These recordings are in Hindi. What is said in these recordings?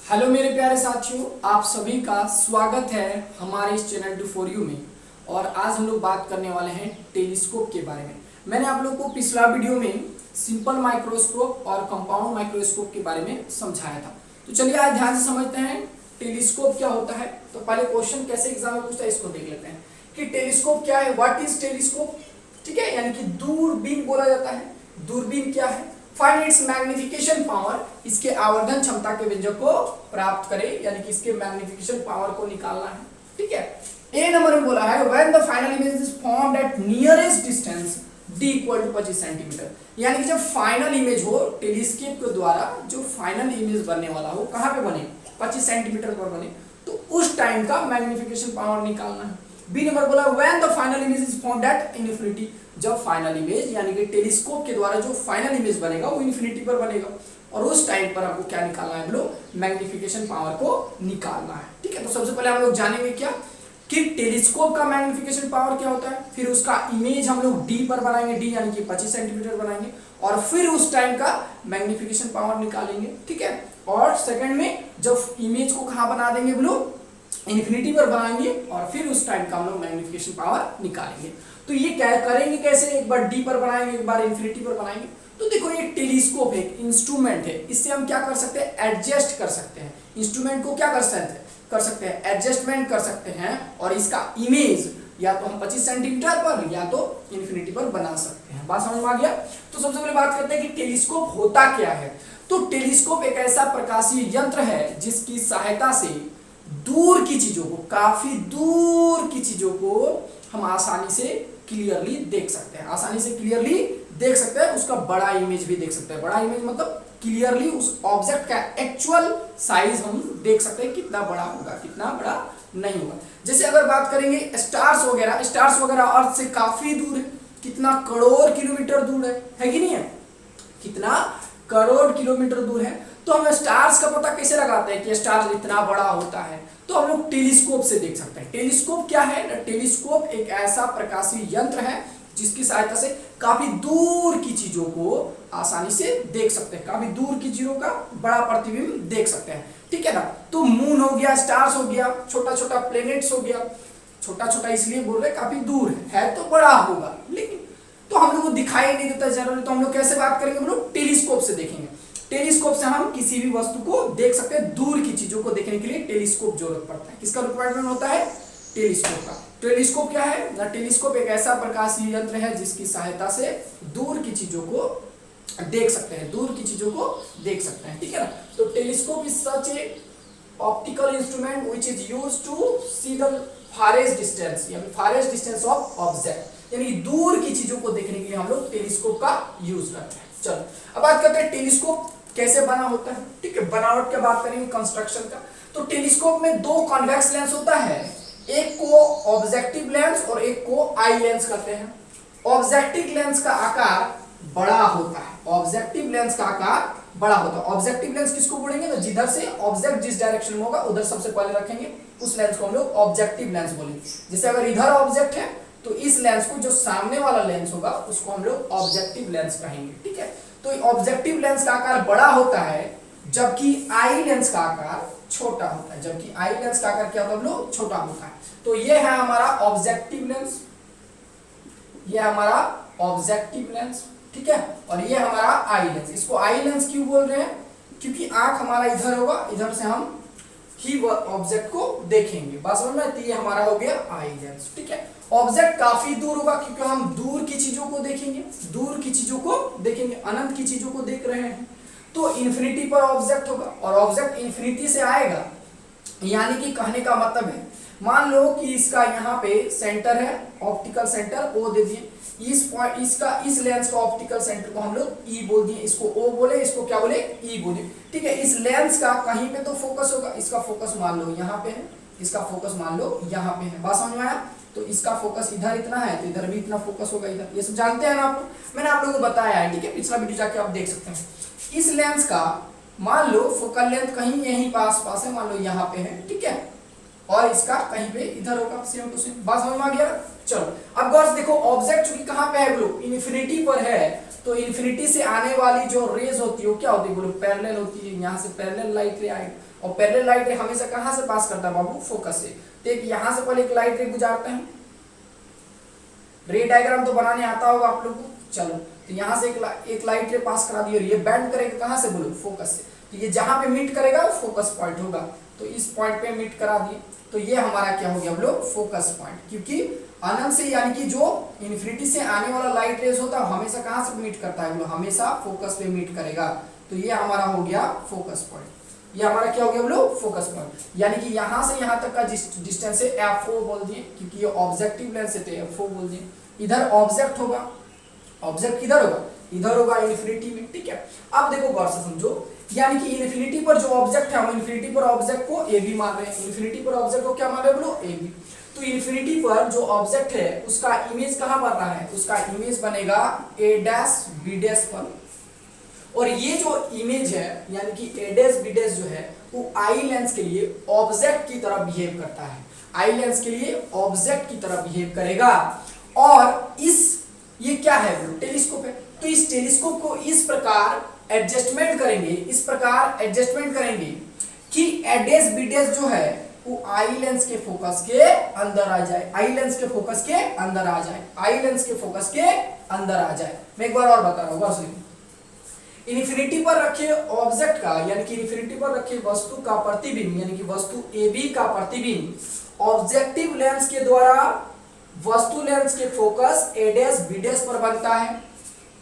हेलो मेरे प्यारे साथियों, आप सभी का स्वागत है हमारे इस चैनल डू फॉर यू में। और आज हम लोग बात करने वाले हैं टेलीस्कोप के बारे में। मैंने आप लोग को पिछला वीडियो में सिंपल माइक्रोस्कोप और कंपाउंड माइक्रोस्कोप के बारे में समझाया था। तो चलिए आज ध्यान से समझते हैं टेलीस्कोप क्या होता है। तो पहले क्वेश्चन कैसे एग्जाम में पूछता है इसको देख लेते हैं कि टेलीस्कोप क्या है। व्हाट इज टेलीस्कोप, ठीक है, यानी कि दूरबीन बोला जाता है। दूरबीन क्या है? फाइंड इट्स मैग्निफिकेशन पावर, इसके आवर्धन क्षमता के व्यंजक को प्राप्त करें, यानी कि इसके मैग्निफिकेशन पावर को निकालना है। ठीक है, ए नंबर में बोला है when the final image is formed at nearest distance d equal to 25 centimetre, यानी कि जब फाइनल इमेज हो टेलीस्कोप के द्वारा, जो फाइनल इमेज बनने वाला हो कहां पे बने, 25 सेंटीमीटर पर बने, तो उस टाइम का मैग्निफिकेशन पावर निकालना है। बी नंबर बोला when the final image is formed at infinity, जब फाइनल इमेज यानी कि टेलीस्कोप के द्वारा जो फाइनल इमेज बनेगा वो इन्फिनिटी पर बनेगा, और उस टाइम पर आपको क्या निकालना है, हम लोग मैग्निफिकेशन पावर को निकालना है। ठीक है, तो सबसे पहले हम लोग जानेंगे क्या कि टेलीस्कोप का मैग्निफिकेशन पावर क्या होता है, फिर उसका इमेज हम लोग डी पर बनाएंगे, डी यानी कि 25 सेंटीमीटर बनाएंगे, और फिर उस टाइम का मैग्निफिकेशन पावर निकालेंगे। ठीक है, और सेकंड में जब इमेज को कहां बना देंगे, हम लोग इन्फिनिटी पर बनाएंगे, और फिर उस टाइम का हम लोग मैग्निफिकेशन पावर निकालेंगे। तो ये क्या करेंगे कैसे, एक बार डी पर बनाएंगे, एक बार इन्फिनिटी पर बनाएंगे। तो देखो ये टेलीस्कोप है, इंस्ट्रूमेंट है, इससे हम क्या कर सकते हैं, एडजस्ट कर सकते हैं। इंस्ट्रूमेंट को क्या कर सकते हैं, एडजस्टमेंट कर सकते हैं, और इसका इमेज या तो हम 25 सेंटीमीटर पर या तो इन्फिनिटी पर बना सकते हैं। बात समझ में आ गया। तो सबसे पहले बात करते हैं कि टेलीस्कोप होता क्या है। तो टेलीस्कोप एक ऐसा प्रकाशीय यंत्र है जिसकी सहायता से दूर की चीजों को, काफी दूर की चीजों को हम आसानी से क्लियरली देख सकते हैं, आसानी से क्लियरली देख सकते हैं, उसका बड़ा इमेज भी देख सकते हैं। बड़ा इमेज मतलब क्लियरली उस ऑब्जेक्ट का एक्चुअल साइज हम देख सकते हैं, कितना बड़ा होगा कितना बड़ा नहीं होगा। जैसे अगर बात करेंगे स्टार्स वगैरह अर्थ से काफी दूर है, कितना करोड़ किलोमीटर दूर है कि नहीं है, कितना करोड़ किलोमीटर दूर है। तो हम स्टार्स का पता कैसे लगाते हैं कि स्टार इतना बड़ा होता है, तो हम लोग टेलीस्कोप से देख सकते हैं। टेलीस्कोप क्या है, टेलीस्कोप एक ऐसा प्रकाशीय यंत्र है जिसकी सहायता से काफी दूर की चीजों को आसानी से देख सकते हैं, काफी दूर की चीजों का बड़ा प्रतिबिंब देख सकते हैं। ठीक है ना, तो मून हो गया, स्टार्स हो गया, छोटा छोटा प्लेनेट्स हो गया, छोटा छोटा इसलिए बोल रहे काफी दूर है तो बड़ा होगा, लेकिन तो हम लोग को दिखाई नहीं देता जनरली। तो हम लोग कैसे बात करेंगे, हम लोग टेलीस्कोप से देखेंगे। टेलीस्कोप से हम किसी भी वस्तु को देख सकते हैं, दूर की चीजों को देखने के लिए टेलीस्कोप जरूरत पड़ता है। किसका रिक्वायरमेंट होता है, टेलीस्कोप का। टेलीस्कोप क्या है, टेलीस्कोप एक ऐसा प्रकाशीय यंत्र है जिसकी सहायता से दूर की चीजों को देख सकते हैं, दूर की चीजों को देख सकते हैं। ठीक है ना, तो telescope is such a optical instrument which is used to see the farthest distance, यानी फारेस्ट डिस्टेंस ऑफ ऑब्जेक्ट, यानी दूर की चीजों को देखने के लिए हम लोग टेलीस्कोप का यूज करते हैं। चलो अब बात करते हैं टेलीस्कोप कैसे बना होता है। ठीक है, बनावट की बात करेंगे, कंस्ट्रक्शन का। तो टेलीस्कोप में दो कॉन्वेक्स लेंस होता है, एक को ऑब्जेक्टिव लेंस और एक को आई लेंस कहते हैं। ऑब्जेक्टिव लेंस का आकार बड़ा होता है, ऑब्जेक्टिव लेंस का आकार बड़ा होता है। ऑब्जेक्टिव लेंस किसको बोलेंगे, तो जिधर से ऑब्जेक्ट जिस डायरेक्शन में होगा उधर सबसे पहले रखेंगे, उस लेंस को हम लोग ऑब्जेक्टिव लेंस बोलेंगे। जैसे अगर इधर ऑब्जेक्ट है तो इस लेंस को, जो सामने वाला लेंस होगा उसको हम लोग ऑब्जेक्टिव लेंस कहेंगे। ठीक है, तो ऑब्जेक्टिव लेंस का आकार बड़ा होता है जबकि आई लेंस का आकार छोटा होता है, जबकि आई लेंस का आकार क्या होता है, हम लोग छोटा होता है। तो ये है हमारा ऑब्जेक्टिव लेंस, ये हमारा ऑब्जेक्टिव लेंस। ठीक है, और ये हमारा आई लेंस। इसको आई लेंस क्यों बोल रहे हैं, क्योंकि आंख हमारा इधर होगा, इधर से हम ही ऑब्जेक्ट को देखेंगे। बात समझ में, तो ये हमारा हो गया आई लेंस। ठीक है, ऑब्जेक्ट काफी दूर होगा क्योंकि हम दूर की चीजों को देखेंगे, दूर की चीजों को देखेंगे, अनंत की चीजों को देख रहे हैं, तो इन्फिनिटी पर ऑब्जेक्ट होगा, और ऑब्जेक्ट इन्फिनिटी से आएगा, यानी कि कहने का मतलब है, मान लो कि इसका यहाँ पे सेंटर है, ऑप्टिकल सेंटर ओ दे दिए, इस पॉइंट इस लेंस का ऑप्टिकल सेंटर को हम लोग ई बोल दिए, इसको ओ बोले, इसको क्या बोले, ई बोले। ठीक है, इस लेंस का कहीं पे तो फोकस होगा, इसका फोकस मान लो यहाँ पे है, इसका फोकस मान लो यहाँ पे है। बात समझ में आया, तो इसका फोकस इधर इतना है तो इधर भी इतना फोकस होगा, इधर। ये सब जानते हैं ना आप, मैंने आप लोगों को बताया है। ठीक है, पिछला वीडियो जाके आप देख सकते हैं। इस लेंस का मान लो फोकल लेंथ कहीं यहीं पास है, मान लो यहाँ पे है। ठीक है, और इसका कहीं पे इधर होगा, सेम टू सेम। बात समझ में आ गया? चलो अब गौर से देखो, ऑब्जेक्ट चूंकि कहां पे है बोलो, इन्फिनिटी पर है, तो इन्फिनिटी से आने वाली जो रेज होती है वो क्या होती है बोलो, पैरेलल होती है। यहाँ से पैरेलल लाइट रे आएगी, और पैरेलल लाइट रे हमेशा कहां से पास करता है बाबू, फोकस से। तो एक यहां से पहले एक लाइट रे गुजारते हैं, रे डायग्राम तो बनाने आता होगा आप लोग को। चलो तो यहाँ से एक लाइट रे पास करा दी, और ये बैंड करेगा कहां से बोलो, फोकस से। तो ये जहां पे मीट करेगा वो फोकस पॉइंट होगा, तो इस पॉइंट पे मीट करा दिए, तो ये हमारा क्या हो गया हम लोग, फोकस पॉइंट। क्योंकि अनंत से यानी कि जो इन्फिनिटी से आने वाला लाइट रेज होता है हमेशा कहां से मीट करता है बोलो, हमेशा फोकस पे मीट करेगा। तो ये हमारा हो गया फोकस पॉइंट। ये हमारा क्या हो गया बोलो, फोकस पॉइंट। यानी कि यहां से यहां तक का डिस्टेंस है F4 बोल दिए, क्योंकि ये ऑब्जेक्टिव लेंस है तो F4 बोल दिए। इधर ऑब्जेक्ट होगा, ऑब्जेक्ट किधर होगा, इधर होगा इन्फिनिटी में। ठीक है, अब देखो गौर से समझो, यानी कि इन्फिनिटी पर जो ऑब्जेक्ट है, हम इन्फिनिटी पर ऑब्जेक्ट को ए बी मान रहे हैं। इन्फिनिटी पर ऑब्जेक्ट को क्या मान रहे हैं बोलो, ए बी। तो इन्फिनिटी पर जो ऑब्जेक्ट है उसका इमेज कहां बन रहा है, उसका इमेज बनेगा ए डैश बी डैश पर। और ये जो इमेज है यानी कि ए डैश बी डैश जो है वो आई लेंस के लिए ऑब्जेक्ट की तरह बिहेव करता है, आई लेंस के लिए ऑब्जेक्ट की तरह बिहेव करेगा। और इस ये क्या है बोलो, टेलीस्कोप है। तो इस टेलीस्कोप को इस प्रकार एडजस्टमेंट करेंगे, इस प्रकार एडजस्टमेंट करेंगे कि ए डैश बी डैश जो है वो आई लेंस के फोकस के अंदर आ जाए, आई लेंस के फोकस के अंदर आ जाए, आई लेंस के फोकस के अंदर आ जाए। मैं एक बार और बता रहा हूँ, इन्फिनिटी पर रखे ऑब्जेक्ट का यानी कि इन्फिनिटी पर रखे वस्तु का प्रतिबिंब यानी कि वस्तु ए बी का प्रतिबिंब ऑब्जेक्टिव लेंस के द्वारा वस्तु लेंस के फोकस ए डैश बी डैश पर बनता है,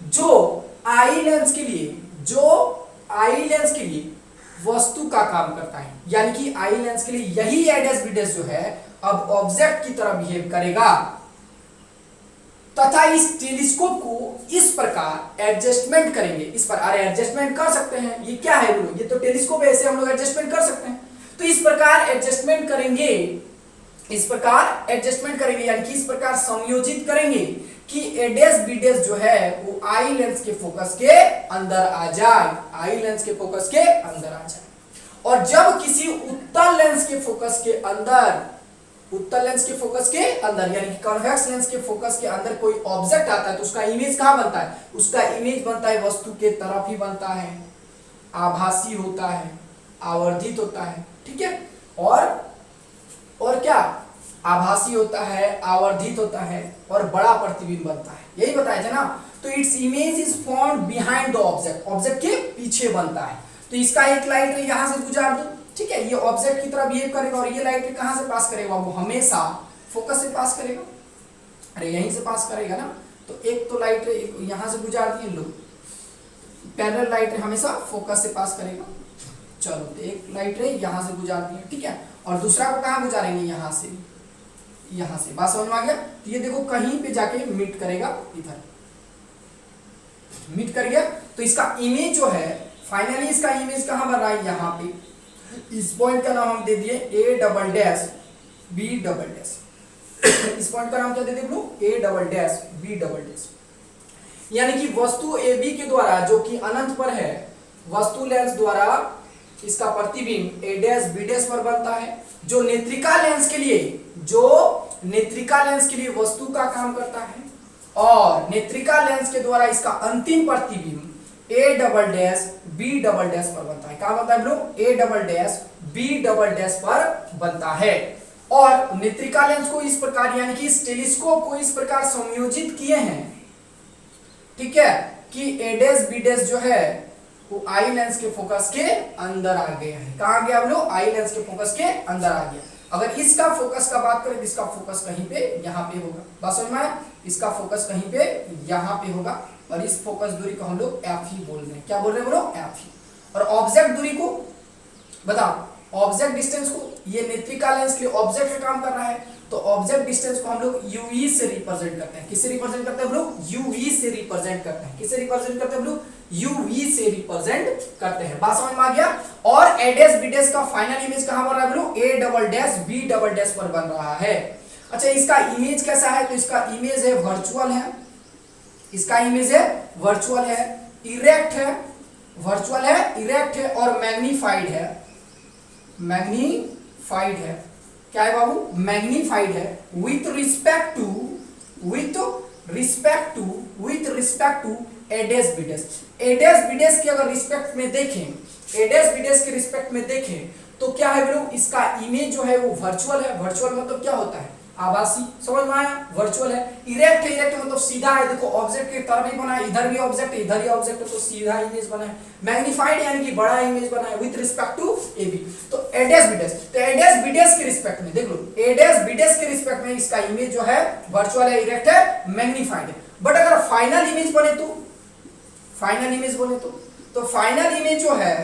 जो आई लेंस के लिए, जो आई लेंस के लिए वस्तु का काम करता है। यानी कि आई लेंस के लिए यही ए डैश बी डैश जो है अब ऑब्जेक्ट की तरह बिहेव करेगा, तथा इस टेलीस्कोप को इस प्रकार एडजस्टमेंट करेंगे। इस पर अरे एडजस्टमेंट कर सकते हैं, ये क्या है बोलो, ये तो टेलीस्कोप है, ऐसे हम लोग एडजस्टमेंट कर सकते हैं। तो इस प्रकार एडजस्टमेंट करेंगे, इस प्रकार एडजस्टमेंट करेंगे यानी कि इस प्रकार संयोजित करेंगे कि ए डैश बी डैश जो है वो आई लेंस के फोकस के अंदर आ जाए, आई लेंस के फोकस के अंदर आ जाए। और जब किसी उत्तल लेंस के फोकस के अंदर, उत्तल लेंस के फोकस के अंदर यानी कि कॉन्वेक्स लेंस के फोकस के अंदर कोई ऑब्जेक्ट आता है तो उसका इमेज कहां बनता है, उसका इमेज बनता है वस्तु के तरफ ही बनता है, आभासी होता है, आवर्धित होता है। ठीक है, और क्या आभासी होता है, आवर्धित होता है और बड़ा प्रतिबिंब बनता है, यही बताया था ना। तो its image is found behind the object, object के पीछे बनता है। तो इसका एक लाइट यहां से गुजार दो, ठीक है, ये ऑब्जेक्ट की तरह बिहेव करेगा और ये लाइट कहां से पास करेगा, वो हमेशा फोकस से पास करेगा, अरे यहीं से पास करेगा ना। तो एक तो लाइट यहां से गुजार दिए लोग, पैरेलल लाइट हमेशा फोकस से पास करेगा। चलो तो एक लाइट रे यहां से गुजार दिए, ठीक है, और दूसरा को कहां गुजारेंगे, यहां से, यहां से। बात समझ में आ गया? तो ये देखो कहीं पे जाके मीट करेगा, इधर मीट कर गया। तो इसका इमेज जो है फाइनली इसका इमेज कहां बन रहा है, यहां पे। इस पॉइंट का नाम हम दे दिए A double dash B double dash. इस पॉइंट का नाम क्या दे दिए लोग, A double dash B double dash. यानी कि वस्तु ए बी के द्वारा जो कि अनंत पर है, वस्तु लेंस द्वारा इसका प्रतिबिंब ए डैश बी डैश पर बनता है, जो नेत्रिका लेंस के लिए, जो नेत्रिका लेंस के लिए वस्तु का काम करता है, और नेत्रिका लेंस के द्वारा इसका अंतिम प्रतिबिंब A double dash B double dash पर बनता है। कहां बनता है लोग, A double dash B double dash पर बनता है। और नेत्रिका लेंस को इस प्रकार यानी कि इस टेलीस्कोप को इस प्रकार संयोजित किए हैं, ठीक है, कि ए डैश बी डैश जो है वो आई लेंस के फोकस के अंदर आ गया है। कहां गया हम लोग, आई लेंस के फोकस के अंदर आ गया। अगर इसका फोकस का बात करें तो इसका फोकस कहीं पे यहाँ पे होगा, बात समझ में आया, इसका फोकस कहीं पे यहाँ पे होगा, और इस फोकस दूरी को हम लोग एफ ही बोल रहे हैं। क्या बोल रहे हैं बोलो, एफ ही। और ऑब्जेक्ट दूरी को बताओ, ऑब्जेक्ट डिस्टेंस को, ये नेत्रिका लेंस के ऑब्जेक्ट का काम कर रहा है, तो ऑब्जेक्ट डिस्टेंस को हम लोग यूवी से रिप्रेजेंट करते हैं। किससे रिप्रेजेंट करते हैं हम लोग, यूवी से रिप्रेजेंट करते हैं। किससे रिप्रेजेंट करते हैं हम लोग, यूवी से रिप्रेजेंट करते हैं। बात समझ में आ गया? और ए डैश बी डैश का फाइनल इमेज कहां बन रहा है हम लोग, A double dash B double dash पर बन रहा है। अच्छा, इसका इमेज कैसा है, तो इसका इमेज है वर्चुअल है, इसका इमेज है वर्चुअल है, इरेक्ट है, वर्चुअल है, इरेक्ट है और मैग्नीफाइड है, मैग्नीफाइड है। क्या है बाबू, मैग्नीफाइड है with respect to A dash B dash. A dash B dash की अगर रिस्पेक्ट में देखें, ए डैश बी डैश के रिस्पेक्ट में देखें तो क्या है लोग, इसका इमेज जो है वो वर्चुअल है। वर्चुअल मतलब क्या होता है, आभासी, समझ में आया। वर्चुअल है। इरेक्ट है, इरेक्ट मतलब सीधा है, देखो ऑब्जेक्ट के तरफ ही बना है, इधर भी ऑब्जेक्ट है इधर ही ऑब्जेक्ट है, तो सीधा इमेज बना है। मैग्नीफाइड यानी कि बड़ा इमेज बना है with respect to A B. तो ए डैश बी डैश, तो ए डैश बी डैश के रिस्पेक्ट में देख लो, ए डैश बी डैश के रिस्पेक्ट में इसका इमेज जो है वर्चुअल है, इरेक्ट है, मैग्नीफाइड है। बट अगर फाइनल इमेज बने तो, फाइनल इमेज बने तो फाइनल इमेज जो है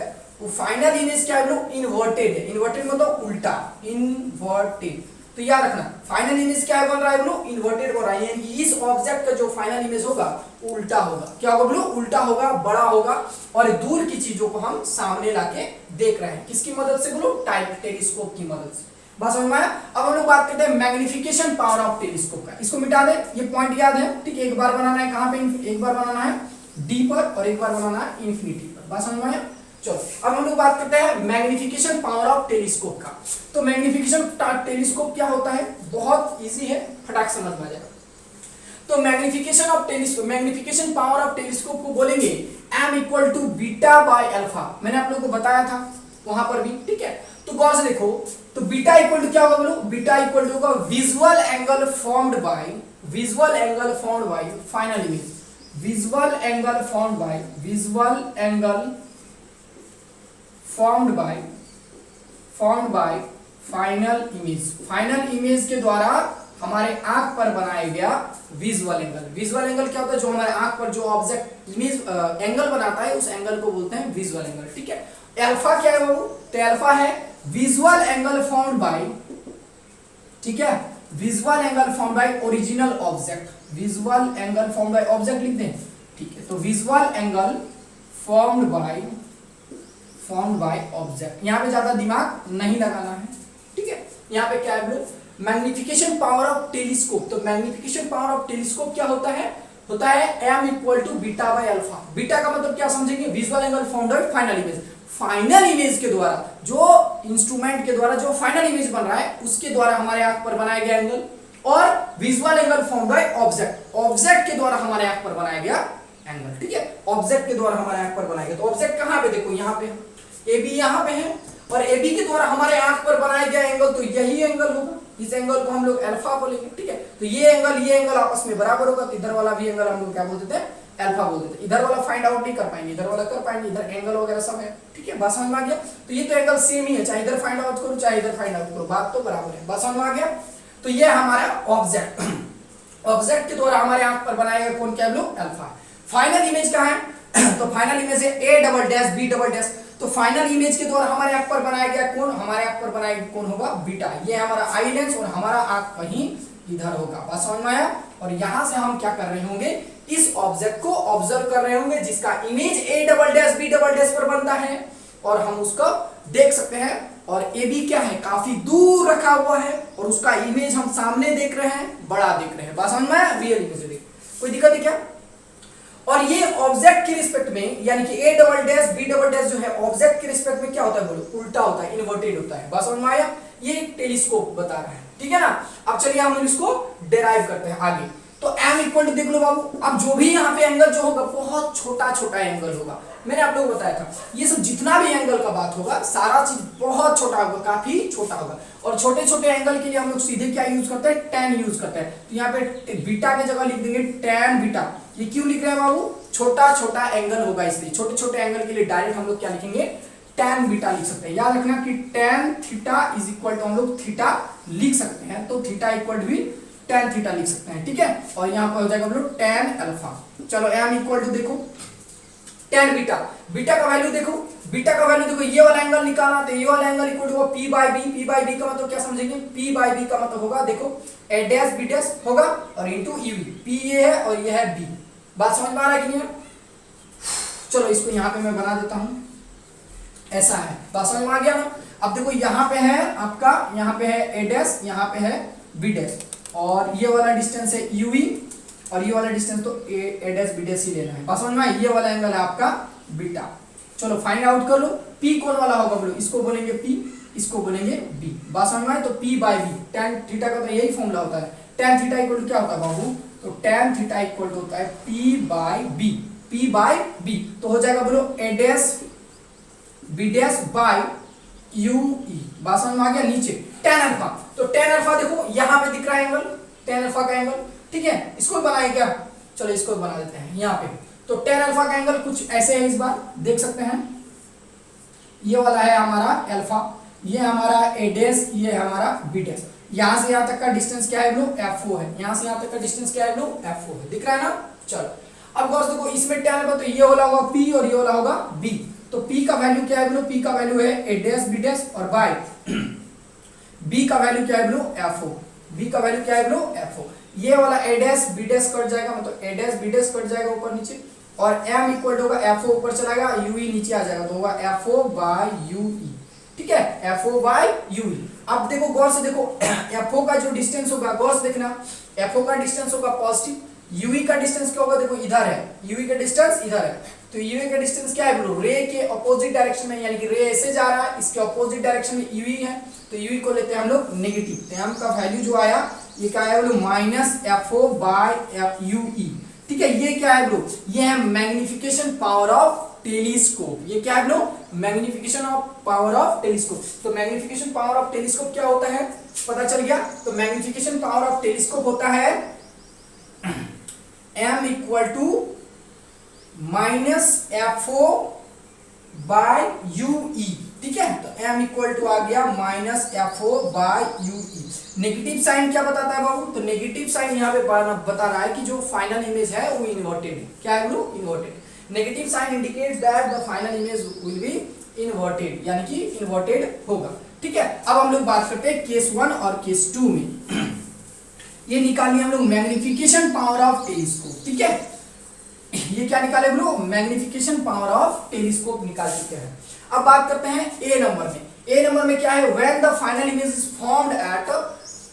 वो फाइनल इमेज क्या है लोग, इन्वर्टेड है। इन्वर्टेड मतलब उल्टा, इन्वर्टेड। तो याद रखना फाइनल इमेज क्या बन रहा है ब्रो, इन्वर्टेड बन रहा है, यानी कि इस ऑब्जेक्ट का जो फाइनल इमेज होगा उल्टा होगा। क्या होगा ब्रो, उल्टा होगा, बड़ा होगा, और दूर की चीजों को हम सामने लाके देख रहे हैं। किसकी मदद से ब्रो, टेलीस्कोप की मदद से। बात समझ में आया। अब हम लोग बात करते हैं मैग्निफिकेशन पावर ऑफ टेलीस्कोप का। इसको मिटा दे, ये पॉइंट याद है, ठीक है। एक बार बनाना है कहां पे, एक बार बनाना है डी पर और एक बार बनाना है इंफिनिटी पर। बात समझ में आया। चलो अब हम लोग बात करते हैं मैग्निफिकेशन पावर ऑफ टेलीस्कोप का। तो मैग्निफिकेशन टेलीस्कोप क्या होता है, बहुत इजी है, फटाक समझ में आ जाएगा। तो magnification of telescope, magnification power of telescope को बोलेंगे m equal to beta by alpha. मैंने आप लोगों को बताया था वहां पर भी, ठीक है। तो गौर से देखो, तो बीटा इक्वल टू क्या होगा बोलो, बीटा इक्वल टू होगा visual angle formed by final image. Visual angle formed by final image. Final image के द्वारा हमारे आंख पर बनाया गया विजुअल एंगल। विजुअल एंगल क्या होता है, जो हमारे आंख पर जो ऑब्जेक्ट इमेज एंगल बनाता है उस एंगल को बोलते हैं विजुअल एंगल, ठीक है। अल्फा क्या है बाबू, तो अल्फा है विजुअल एंगल फॉर्म्ड बाय, ठीक है, visual angle formed bye original object. Visual angle formed by object लिख दें, ठीक है। तो visual angle formed by object, यहां पे ज्यादा दिमाग नहीं लगाना है, ठीक है। यहां पे क्या है, मैग्निफिकेशन पावर ऑफ टेलीस्कोप। तो मैग्निफिकेशन पावर ऑफ टेलीस्कोप क्या होता है m equal to beta by alpha. Beta का मतलब क्या समझेंगे, visual angle formed by final image. Final image के द्वारा, जो इंस्ट्रूमेंट के द्वारा जो फाइनल इमेज बन रहा है उसके द्वारा हमारे आंख पर बनाया गया एंगल, और visual angle formed by object के द्वारा हमारे आंख पर बनाया गया एंगल, ठीक है। ऑब्जेक्ट के द्वारा हमारे आंख पर बनाया गया। तो ऑब्जेक्ट कहां पे, देखो यहां पे ए बी यहां पे है, और ए बी के द्वारा हमारे आंख पर बनाया गया एंगल तो यही एंगल होगा। इस एंगल को हम लोग अल्फा बोलेंगे, ठीक है। तो ये एंगल आपस में बराबर होगा, तो इधर वाला भी एंगल हम लोग क्या बोल देते हैं, अल्फा बोल देते हैं। इधर वाला फाइंड आउट नहीं कर पाएंगे, इधर वाला कर पाएंगे, इधर एंगल वगैरह सब है, ठीक है। बात समझ में आ गया। तो ये तो एंगल सेम ही है, चाहे इधर फाइंड आउट करो चाहे इधर फाइंड आउट करो, बात तो बराबर है। बात समझ में आ गया। तो ये हमारा ऑब्जेक्ट के द्वारा हमारे आंख पर बनाया गया कौन, क्या लोग, अल्फा। फाइनल इमेज क्या है, तो फाइनल इमेज है A double dash B double dash. तो फाइनल इमेज के द्वारा हमारे आंख पर बनाया गया कौन, हमारे आंख पर बनाया गया कौन होगा, बीटा। ये हमारा आई लेंस और हमारा आंख कहीं इधर होगा। बात समझ में आया। और यहां से हम क्या कर रहे होंगे, इस ऑब्जेक्ट को ऑब्जर्व कर रहे होंगे जिसका image A double dash B double dash पर बनता है, और हम उसको देख सकते हैं। और ए बी क्या है, काफी दूर रखा हुआ है, और उसका इमेज हम सामने देख रहे हैं, बड़ा देख रहे हैं। बात समझ में आया, रियल इमेज देख, कोई दिक्कत है क्या। और ये ऑब्जेक्ट के रिस्पेक्ट में, यानी कि A double dash B double dash जो है ऑब्जेक्ट के रिस्पेक्ट में क्या होता है बोलो, उल्टा होता है, इन्वर्टेड होता है। बात समझ में आया। ये टेलीस्कोप बता रहा है, ठीक है ना। अब चलिए हम इसको डेराइव करते हैं आगे। तो m इक्वल टू देख लो बाबू, अब जो भी यहाँ पे एंगल जो होगा बहुत छोटा छोटा एंगल होगा। मैंने आप लोगों को बताया था ये सब जितना भी एंगल का बात होगा सारा चीज बहुत छोटा होगा, काफी छोटा होगा। और छोटे छोटे एंगल के लिए हम लोग सीधे क्या यूज करते हैं, tan यूज करते हैं। तो यहाँ पे बीटा की जगह लिख देंगे tan बीटा। ये क्यों लिख रहे हैं बाबू, छोटा छोटा एंगल होगा इसलिए। छोटे छोटे एंगल के लिए डायरेक्ट हम लोग क्या लिखेंगे, tan बीटा लिख सकते हैं। याद रखना कि tan theta is equal to हम लोग थीटा लिख सकते हैं, तो थीटा इक्वल टू भी tan थीटा लिख सकते हैं, ठीक है। और यहाँ पर हो जाएगा हम लोग tan अल्फा। चलो m इक्वल टू देखो tan बीटा। बीटा का वैल्यू देखो, बीटा का वैल्यू देखो, ये वाला एंगल निकालना, तो ये वाला angle equal to p by b। p by b का मतलब क्या समझेंगे, p बाय b का मतलब होगा देखो a डैश b डैश होगा और इनटू ev। p ये है और ये है b। बात समझ में आ रहा है कि नहीं। चलो इसको यहाँ पे मैं बना देता हूँ, ऐसा है। बात समझ में आ गया ना। अब देखो यहाँ पे है आपका, यहाँ पे है a डैश, यहाँ पे है b डैश, और ये वाला डिस्टेंस है uv, और ये वाला डिस्टेंस तो a डैश b डैश ही लेना है। बात समझ में, ये वाला एंगल है आपका बीटा। चलो फाइंड आउट कर लो। पी कौन वाला होगा बोलो, इसको बोलेंगे पी, इसको बोलेंगे बी। बात समझ में आए? तो P by B, tan theta का तो यही फॉर्मूला होता है। टेन थीटा इक्वल टू क्या होता है बाबू, तो टेन थीटा इक्वल टू होता है P by B, P by B. तो हो जाएगा बोलो A dash B dash by U E. बात समझ में आ गया? नीचे टेन अल्फा, तो टेन अल्फा देखो यहाँ पे दिख रहा है एंगल, टेन अल्फा का एंगल, ठीक है। इसको बनाए क्या, चलो इसको बना देते हैं यहाँ पे। तो टेन अल्फा का एंगल कुछ ऐसे है, इस बार देख सकते हैं, ये वाला है हमारा अल्फा, ये हमारा ए डैश, ये है हमारा बी डैश। यहां से यहां तक का डिस्टेंस क्या है ब्रो, एफ ओ है। यहां से यहां तक का डिस्टेंस क्या है ब्रो, एफ ओ है। दिख रहा है ना? चलो अब गौर से देखो, इसमें टेन अल्फा, तो ये वाला होगा पी और ये वाला होगा बी। तो पी का वैल्यू क्या है ब्रो, पी का वैल्यू है ए डैश बी डैश, और बाय बी का वैल्यू क्या है ब्रो, एफ ओ। बी का वैल्यू क्या है ब्रो, एफ ओ। ये वाला ए डैश बी डैश कट जाएगा, मतलब ए डैश बी डैश कट जाएगा ऊपर नीचे, और m इक्वल होगा एफ ओ ऊपर चला गया, यू ई नीचे आ जाएगा, तो होगा F O by U E. ठीक है, F O by U E. अब देखो गौर से देखो, एफ ओ का जो डिस्टेंस होगा, गौर से देखना, एफ ओ का डिस्टेंस होगा पॉजिटिव, यूवी का डिस्टेंस क्या होगा, देखो इधर है, यूवी का डिस्टेंस इधर है, तो यूवी का डिस्टेंस क्या है ब्रो, रे के अपोजिट डायरेक्शन में, यानी कि रे ऐसे जा रहा है, इसके अपोजिट डायरेक्शन में यूवी है, तो यूवी को लेते हैं हम लोग नेगेटिव। तो एम का वैल्यू जो आया, ये क्या है bro, minus F O by F U E. ठीक है, ये क्या है ब्रो, ये है मैग्निफिकेशन पावर ऑफ टेलीस्कोप। ये क्या है bro, magnification of power of telescope. तो मैग्निफिकेशन पावर ऑफ टेलीस्कोप क्या होता है, पता चल गया। तो मैग्निफिकेशन पावर ऑफ टेलीस्कोप होता है m equal to minus F O by U E. ठीक है, तो m इक्वल टू आ गया minus F O by U E. Negative sign क्या बताता है बाबू, तो नेगेटिव साइन यहाँ पे बता रहा है कि जो फाइनल इमेज है वो इन्वर्टेड है। क्या है bro, inverted. Negative sign indicates that the final image will be inverted, यानी कि इन्वर्टेड होगा। ठीक है, अब हम लोग बात करते हैं केस 1 और केस 2 में। ये निकालिए हम लोग मैग्निफिकेशन पावर ऑफ टेलीस्कोप। ठीक है, ये क्या निकाले bro, magnification power of telescope निकाल चुके हैं। अब बात करते हैं ए नंबर में। ए नंबर में क्या है, when the final image is formed at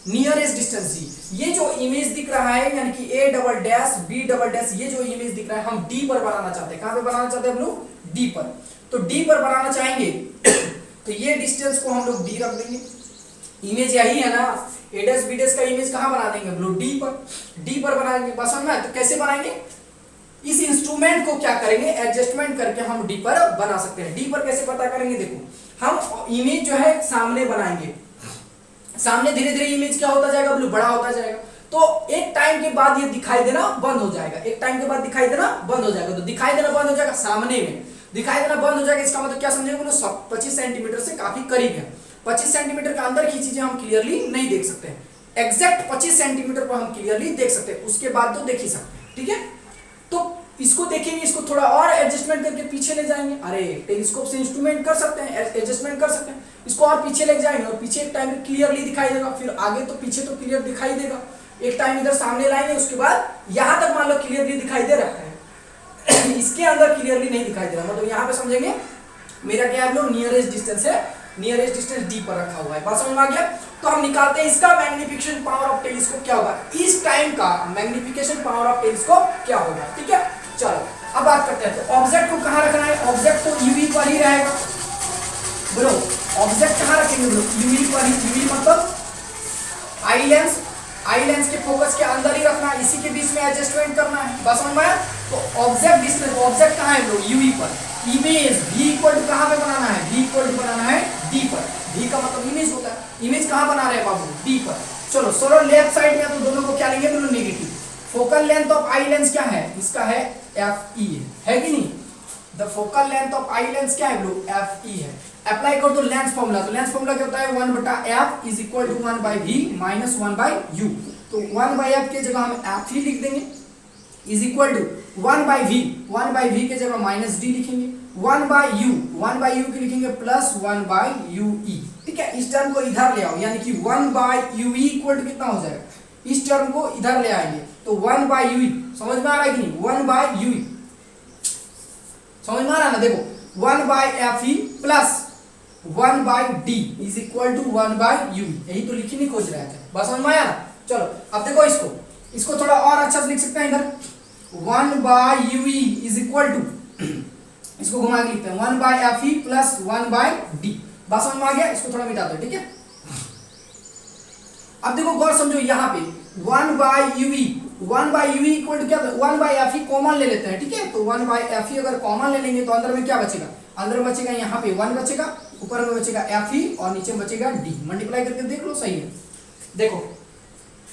nearest distance जी। ये जो इमेज दिख रहा है, यानी कि A double dash B double dash, ये जो इमेज दिख रहा है, हम डी पर बनाना चाहते हैं। कहां पे बनाना चाहते हैं हम लोग, डी पर। तो डी पर बनाना चाहेंगे तो ये डिस्टेंस को हम लोग डी रख देंगे। इमेज यही है ना, ए डैश बी डैश का इमेज कहां बना देंगे हम लोग, डी पर। डी पर बनाएंगे, बस समझ में। तो कैसे बनाएंगे, इस इंस्ट्रूमेंट को क्या करेंगे, एडजस्टमेंट करके हम डी पर बना सकते हैं। डी पर कैसे पता करेंगे, देखो हम इमेज जो है सामने बनाएंगे, सामने धीरे धीरे इमेज क्या होता जाएगा, बड़ा होता जाएगा। तो एक टाइम के बाद ये दिखाई देना बंद हो जाएगा, एक टाइम के बाद दिखाई देना बंद हो जाएगा। तो दिखाई देना बंद हो जाएगा, सामने में दिखाई देना बंद हो जाएगा, इसका मतलब क्या समझेंगे, 25 सेंटीमीटर से काफी करीब है। 25 सेंटीमीटर के अंदर की चीजें हम क्लियरली नहीं देख सकते हैं, एग्जैक्ट 25 सेंटीमीटर पर हम क्लियरली देख सकते हैं, उसके बाद तो देख ही सकते हैं। ठीक है, तो इसको देखेंगे, इसको थोड़ा और एडजस्टमेंट करके पीछे ले जाएंगे। अरे टेलीस्कोप से इंस्ट्रूमेंट कर सकते हैं, एडजस्टमेंट कर सकते हैं, इसको और पीछे ले जाएंगे, और पीछे एक टाइम क्लियरली दिखाई देगा, फिर आगे तो पीछे तो क्लियर दिखाई देगा। एक टाइम इधर सामने लाएंगे, उसके बाद यहां तक मान लो क्लियरली दिखाई दे रहा है इसके अंदर क्लियरली नहीं दिखाई दे रहा, मतलब यहाँ पे समझेंगे मेरा क्या है लोग, नियरेस्ट डिस्टेंस है, नियरेस्ट डिस्टेंस डी पर रखा हुआ है। बात समझ में आ गया। तो हम निकालते हैं इसका मैग्निफिकेशन पावर ऑफ टेलीस्कोप क्या होगा, इस टाइम का मैग्निफिकेशन पावर ऑफ टेलीस्कोप क्या होगा। ठीक है, चलो अब बात करते हैं। तो ऑब्जेक्ट को कहां रखना है, ऑब्जेक्ट तो यूवी पर ही रहेगा ब्रो। ऑब्जेक्ट कहां रखेंगे ब्रो, यूवी पर ही। यूवी मतलब आई लेंस के फोकस के अंदर ही रखना है, इसी के बीच में एडजस्टमेंट करना है। बस समझ में आया। तो ऑब्जेक्ट डिस्टेंस, ऑब्जेक्ट कहां है ब्रो, यूवी पर। इमेज v इक्वल टू कहां पे बनाना है, v इक्वल टू बनाना है d पर। v का मतलब इमेज होता है, इमेज कहां बना रहे हैं बाबू, d पर। चलो सोलो लेफ्ट साइड में, तो दोनों को क्या लेंगे bro, negative. Focal length of eye lens क्या है, इसका है एफ ई है कि नहीं। The focal length of eye lens क्या है ब्रो, एफ ई है। अप्लाई कर दो लेंस फॉर्मूला। तो लेंस फॉर्मूला क्या होता है, 1/f is equal to 1/v minus 1/u। तो 1/f के जगह हम एफ ही लिख देंगे, is equal to 1/v, 1/v के जगह माइनस डी लिखेंगे, 1/u के लिखेंगे प्लस 1/ue। ठीक है, इस टर्म को इधर ले आओ, यानी कि 1/ue इक्वल टू कितना हो जाएगा, इस टर्म को इधर ले आएंगे, तो 1/ue। समझ में आ रहा है कि नहीं, 1/ue समझ में आ रहा है ना। देखो 1/fe plus 1/d is equal to 1/ue, यही तो लिखने खोज रहे थे। बस समझ में आया ना। चलो अब देखो इसको थोड़ा और अच्छा से लिख सकते हैं इधर, 1/ue इज इक्वल टू इसको घुमा के लिखते हैं 1 by F E plus 1 by D. बात समझ में आ गया? इसको थोड़ा मिटा दो, ठीक है। अब देखो गौर समझो, यहाँ पे 1 by UV, 1 by UV equal to क्या था, 1 बाय एफ ई कॉमन ले लेते हैं, ठीक है। तो 1 बाय एफ ई अगर कॉमन ले लेंगे तो अंदर में क्या बचेगा, अंदर में बचेगा यहाँ पे 1 बचेगा, ऊपर में बचेगा एफ ई और नीचे में बचेगा डी। मल्टीप्लाई करके देख लो, सही है। देखो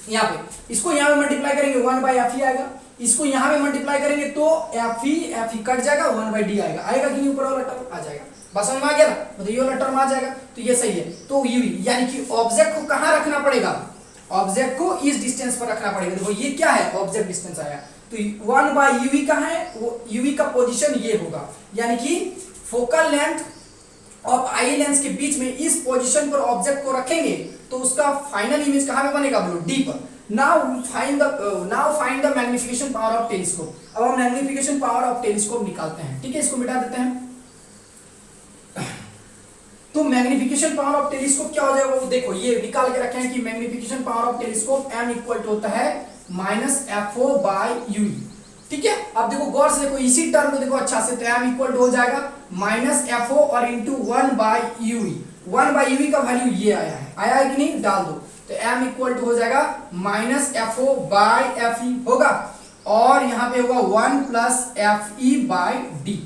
यहाँ पे इसको यहाँ पे मल्टीप्लाई करेंगे 1 बाय एफ ई आएगा, इसको यहाँ पे मल्टीप्लाई करेंगे तो एफ ई कट जाएगा, 1 बाय डी आएगा। आएगा कि नहीं, ऊपर वाला टर्म आ जाएगा। बस समझ में आ गया ना, मतलब ये वाला टर्म आ जाएगा, तो ये सही है। तो यूवी यानी कि ऑब्जेक्ट को कहाँ रखना पड़ेगा, ऑब्जेक्ट को इस डिस्टेंस पर रखना पड़ेगा। देखो ये क्या है, ऑब्जेक्ट डिस्टेंस आया, तो 1 बाय यूवी कहाँ है, वो यूवी का पोजीशन ये होगा, यानी कि फोकल लेंथ और आई लेंस के बीच में इस पोजीशन पर ऑब्जेक्ट को रखेंगे तो उसका फाइनल इमेज कहाँ पे बनेगा, बोलो डी पर। Now find the magnification power of telescope. अब हम मैग्निफिकेशन पावर ऑफ टेलीस्कोप निकालते हैं, ठीक है। इसको मिटा देते हैं। तो मैग्निफिकेशन पावर ऑफ टेलीस्कोप क्या हो जाएगा, वो देखो ये निकाल के रखे हैं कि magnification power of telescope m equal to होता है -FO बाय यूवी, ठीक है। अब देखो गौर से देखो, इसी टर्म को देखो अच्छा से, तो m इक्वल टू हो जाएगा -FO और into 1 by UV. 1 by UV का वैल्यू ये आया है कि नहीं, डाल दो, तो m इक्वल टू हो जाएगा -FO बाय FE होगा, और यहाँ पे होगा 1 plus FE by D,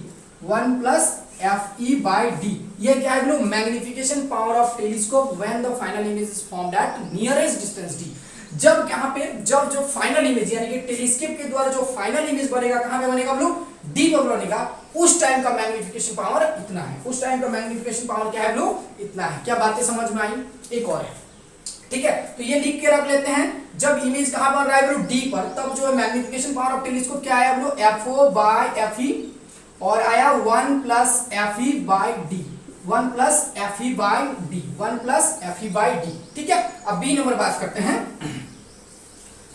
1 plus FE by D. ये क्या है, magnification power of telescope when the final image is formed at nearest distance D. जब यहाँ पे जब जो फाइनल इमेज यानी कि टेलीस्कोप के द्वारा जो फाइनल इमेज बनेगा, कहाँ पे बनेगा, लोग डी पर बनेगा, उस टाइम का मैग्निफिकेशन पावर इतना है। उस टाइम का मैग्निफिकेशन पावर क्या है, लोग इतना है। क्या बातें समझ में आई? एक और है, ठीक है। तो ये लिख के रख लेते हैं, जब इमेज कहाँ बन रहा है, बोलो डी पर, तब जो है मैग्निफिकेशन पावर ऑफ टेलीस्कोप क्या आया, बोलो FO बाय FE, और आया 1 plus FE by D, 1 plus FE by D, 1 plus FE by D, ठीक है। अब बी नंबर बात करते हैं,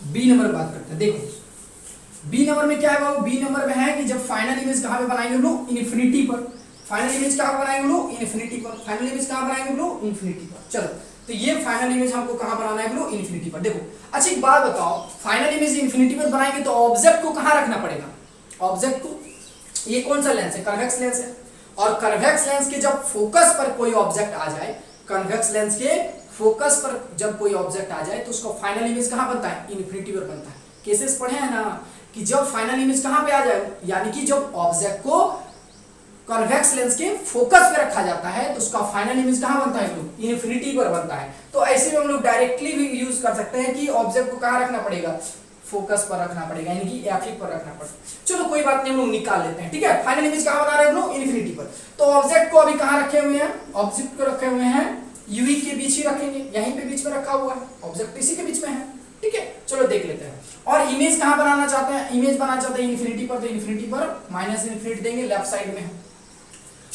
बी नंबर बात करते हैं। देखो बी नंबर में क्या है बाबू, बी नंबर में है कि जब फाइनल इमेज कहाँ पे बनाएंगे लोग, इन्फिनिटी पर। फाइनल इमेज कहाँ बनाएंगे लोग, इन्फिनिटी पर। फाइनल इमेज कहाँ बनाएंगे लोग, इन्फिनिटी पर। चलो, तो ये फाइनल इमेज हमको कहाँ बनाना है लोग, इन्फिनिटी पर। देखो अच्छा एक बात बताओ, फाइनल इमेज इन्फिनिटी पर बनाएंगे तो ऑब्जेक्ट को कहाँ रखना पड़ेगा, ऑब्जेक्ट को, ये कौन सा लेंस है, कन्वेक्स लेंस है, और कन्वेक्स लेंस के जब फोकस पर कोई ऑब्जेक्ट आ जाए, कन्वेक्स लेंस के फोकस पर जब कोई ऑब्जेक्ट आ जाए तो उसका फाइनल इमेज कहाँ बनता है, इन्फिनिटी पर बनता है। केसेस पढ़े हैं ना, कि जब फाइनल इमेज कहाँ पे आ जाए, यानी कि जब ऑब्जेक्ट को कन्वेक्स लेंस के फोकस पे रखा जाता है तो उसका फाइनल इमेज कहाँ बनता है, इन्फिनिटी पर बनता है। तो ऐसे में हम लोग डायरेक्टली भी यूज कर सकते हैं कि ऑब्जेक्ट को कहाँ रखना पड़ेगा, फोकस पर रखना पड़ेगा, यानी कि एफ पर रखना पड़ेगा। चलो कोई बात नहीं, हम लोग निकाल लेते हैं, ठीक है। फाइनल इमेज कहाँ बना रहे हैं हम लोग, इन्फिनिटी पर। तो ऑब्जेक्ट को अभी कहाँ रखे हुए हैं, ऑब्जेक्ट को रखे हुए हैं यूवी के बीच ही रखेंगे, यहीं पे बीच में रखा हुआ है, ऑब्जेक्ट इसी के बीच में है, ठीक है। चलो देख लेते हैं। और इमेज कहाँ बनाना चाहते हैं, इमेज बनाना चाहते हैं इन्फिनिटी पर, तो इन्फिनिटी पर माइनस इन्फिनिटी देंगे, लेफ्ट साइड में है।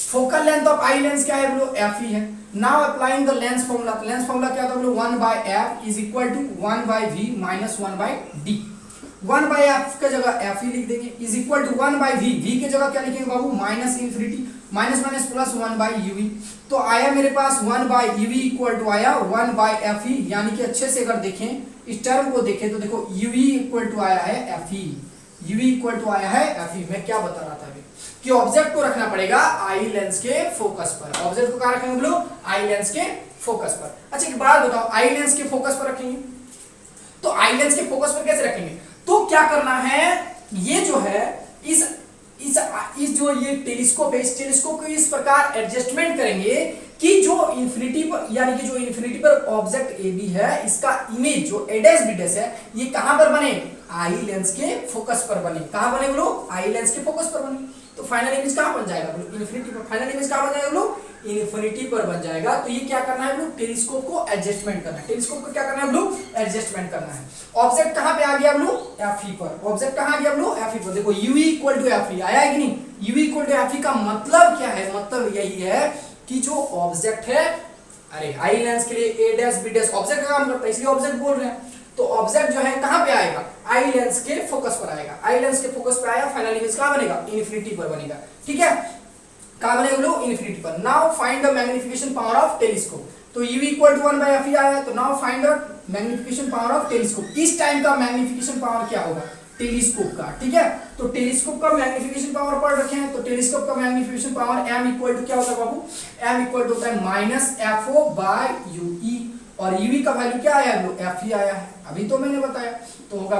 Focal length of eye lens क्या है, बोलो एफ ही है। Now applying the lens formula, तो लेंस फॉर्मूला क्या था, बोलो 1 by F is equal to 1 by V minus 1 by D. 1 by F के जगह एफ ही लिख देंगे, is equal to 1 by V, V के जगह क्या लिखेंगे बाबू, minus infinity, minus minus plus 1 by UV. तो आया मेरे पास 1 बाय यूवी इक्वल टू आया 1 बाय एफ ही, यानी कि अच्छे से अगर देखें इस टर्म को देखें तो देखो यूवी इक्वल टू आया है एफ ही, यूवी इक्वल टू आया है एफ ही। मैं क्या बता रहा था अभी कि ऑब्जेक्ट को रखना पड़ेगा आई लेंस के फोकस पर, ऑब्जेक्ट को कहाँ रखेंगे हम लोग, आई लेंस के फोकस पर। अच्छा एक बात बताओ, आई लेंस के फोकस पर रखेंगे तो आई लेंस के फोकस पर कैसे रखेंगे, तो क्या करना है, ये जो है इस जो ये टेलीस्कोप है, इस टेलीस्कोप को इस प्रकार एडजस्टमेंट करेंगे कि जो इन्फिनिटी पर, यानी कि जो इन्फिनिटी पर ऑब्जेक्ट ए बी है, इसका इमेज जो ए डैश बी डैश है, ये कहां पर बने, आई लेंस के फोकस पर बने। कहां बने बोलो, आई लेंस के फोकस पर बने। तो फाइनल इमेज कहां बन जाएगा बोलो, इन्फिनिटी पर। फाइनल इमेज कहां बन जाएगा बोलो, इन्फिनिटी पर बन जाएगा। तो ये क्या करना है बोलो, टेलीस्कोप को एडजस्टमेंट करना है। टेलीस्कोप को क्या करना है बोलो, एडजस्टमेंट करना है। ऑब्जेक्ट कहां पे आ गया बोलो, एफ ई पर। ऑब्जेक्ट कहां आ गया बोलो, एफ ई पर। देखो UV equal to F E आया है कि नहीं, UV equal to F E का मतलब क्या है, मतलब यही है कि जो ऑब्जेक्ट है, अरे आई लेंस के लिए ए डैश बी डैश ऑब्जेक्ट का काम करता है, इसलिए ऑब्जेक्ट बोल रहे हैं। तो ऑब्जेक्ट जो है कहां पे आएगा, आई लेंस के फोकस पर आएगा। आई लेंस के फोकस पर आया, फाइनल इमेज कहां बनेगा, इन्फिनिटी पर बनेगा, ठीक है। कहां बनेगा बोलो, इन्फिनिटी पर। Now find the magnification power of telescope. तो u equal to 1 by F आया, तो now find the magnification power of telescope. इस टाइम का मैग्निफिकेशन पावर क्या होगा, टेलीस्कोप का, ठीक है। तो टेलीस्कोप का मैग्निफिकेशन पावर पढ़ रखे हैं, तो टेलीस्कोप का magnification power m equal to क्या होता है बाबू, m इक्वल टू होता है माइनस FO बाय UE, और UV का वैल्यू क्या आया है, F आया है, अभी तो मैंने बताया, तो होगा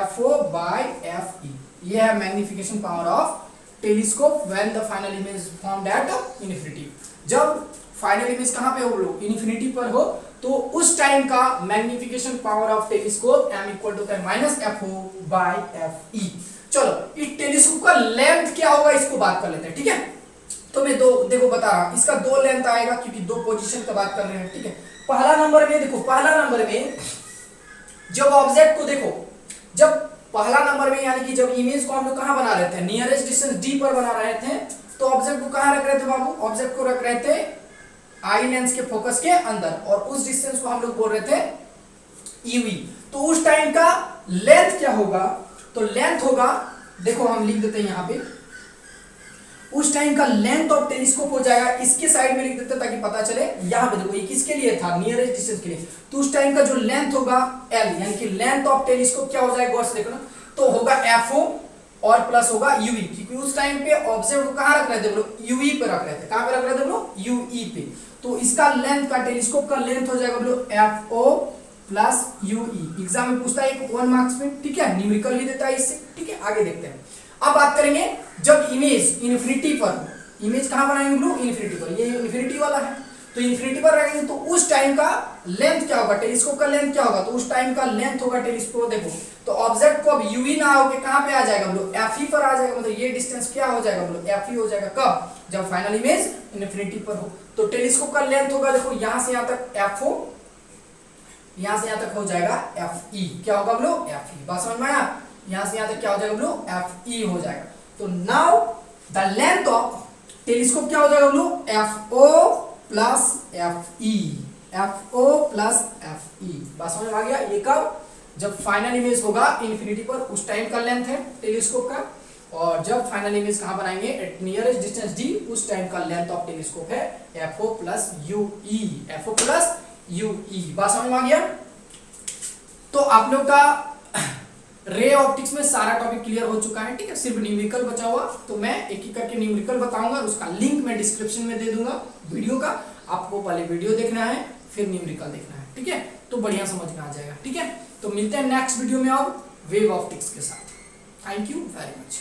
FO बाय FE। ये है magnification power of telescope when the final image formed at infinity. जब फाइनल इमेज कहां पे हो लोग, इन्फिनिटी पर हो, तो उस टाइम का magnification power of telescope m equal to होता है माइनस FO बाय FE। चलो इस टेलीस्कोप का लेंथ क्या होगा इसको बात कर लेते हैं, ठीक है। तो मैं देखो बता रहा हूं, इसका दो लेंथ आएगा क्योंकि दो पोजीशन का बात कर रहे हैं, ठीक है। पहला नंबर में देखो, पहला नंबर में जब ऑब्जेक्ट को देखो, जब पहला नंबर में यानी कि जब इमेज को हम लोग कहां बना रहे थे, नियरेस्ट डिस्टेंस D पर बना रहे थे, तो ऑब्जेक्ट को कहां रख रहे थे बाबू, ऑब्जेक्ट को रख रहे थे आई लेंस के फोकस के अंदर, और उस डिस्टेंस को हम लोग बोल रहे थे UV। तो उस टाइम का लेंथ क्या होगा, तो लेंथ होगा, देखो हम लिख देते हैं यहां पे, उस टाइम का लेंथ ऑफ टेलीस्कोप हो जाएगा, इसके साइड में लिख देते ताकि पता चले, यहां पे देखो ये किसके लिए था, नियरेस्ट डिस्टेंस के लिए, तो उस टाइम का जो लेंथ होगा L, यानी कि लेंथ ऑफ टेलीस्कोप क्या हो जाएगा, गौर से देखो ना, तो होगा FO और प्लस होगा UV, क्योंकि उस टाइम पे ऑब्जेक्ट को कहां रख रहे थे बोलो, UE पे रख रहे थे, कहां पे रख रहे थे बोलो, UE पे। तो इसका लेंथ का, टेलीस्कोप का लेंथ हो जाएगा बोलो FO प्लस UE। एग्जाम में पूछता है 1 मार्क्स में, ठीक है, न्यूमेरिकल भी देता है इससे, ठीक है। आगे देखते हैं, अब बात करेंगे जब इमेज इन्फिनिटी पर, इमेज कहां बनाएंगे ब्रो, इन्फिनिटी पर, ये इन्फिनिटी वाला है, तो इन्फिनिटी पर रहेंगे, तो उस टाइम का लेंथ क्या होगा, टेलीस्कोप का लेंथ क्या होगा, तो उस टाइम का लेंथ होगा टेलीस्कोप, देखो तो ऑब्जेक्ट को अब UV ना होके कहां पे आ जाएगा बोलो, FE पर आ जाएगा, मतलब ये डिस्टेंस क्या हो जाएगा बोलो, FE हो जाएगा, कब, जब फाइनल इमेज इन्फिनिटी पर हो। तो टेलीस्कोप का लेंथ होगा, देखो यहां से यहां तक FO, यहां से यहां तक हो जाएगा FE, क्या होगा बोलो, FE, बात समझ में आया, यहां से यहां तक क्या हो जाएगा बोलो, FE हो जाएगा। तो now the length of telescope क्या हो जाएगा बोलो, FO plus FE, FO plus FE, बात समझ में आ गया। ये कब, जब फाइनल इमेज होगा इन्फिनिटी पर, उस टाइम का लेंथ है टेलीस्कोप का, और जब फाइनल इमेज कहां बनाएंगे, एट नियरेस्ट डिस्टेंस D, उस टाइम का लेंथ ऑफ टेलीस्कोप है FO plus UE, FO plus UE, बात समझ में आ गया। तो आप लोग का रे ऑप्टिक्स में सारा टॉपिक क्लियर हो चुका है, ठीक है, सिर्फ न्यूमेरिकल बचा हुआ, तो मैं एक एक करके न्यूमेरिकल बताऊंगा, उसका लिंक मैं डिस्क्रिप्शन में दे दूंगा वीडियो का, आपको पहले वीडियो देखना है फिर न्यूमेरिकल देखना है, ठीक है, तो बढ़िया समझ में आ जाएगा, ठीक है। तो मिलते हैं नेक्स्ट वीडियो में और वेव ऑप्टिक्स के साथ। Thank you very much.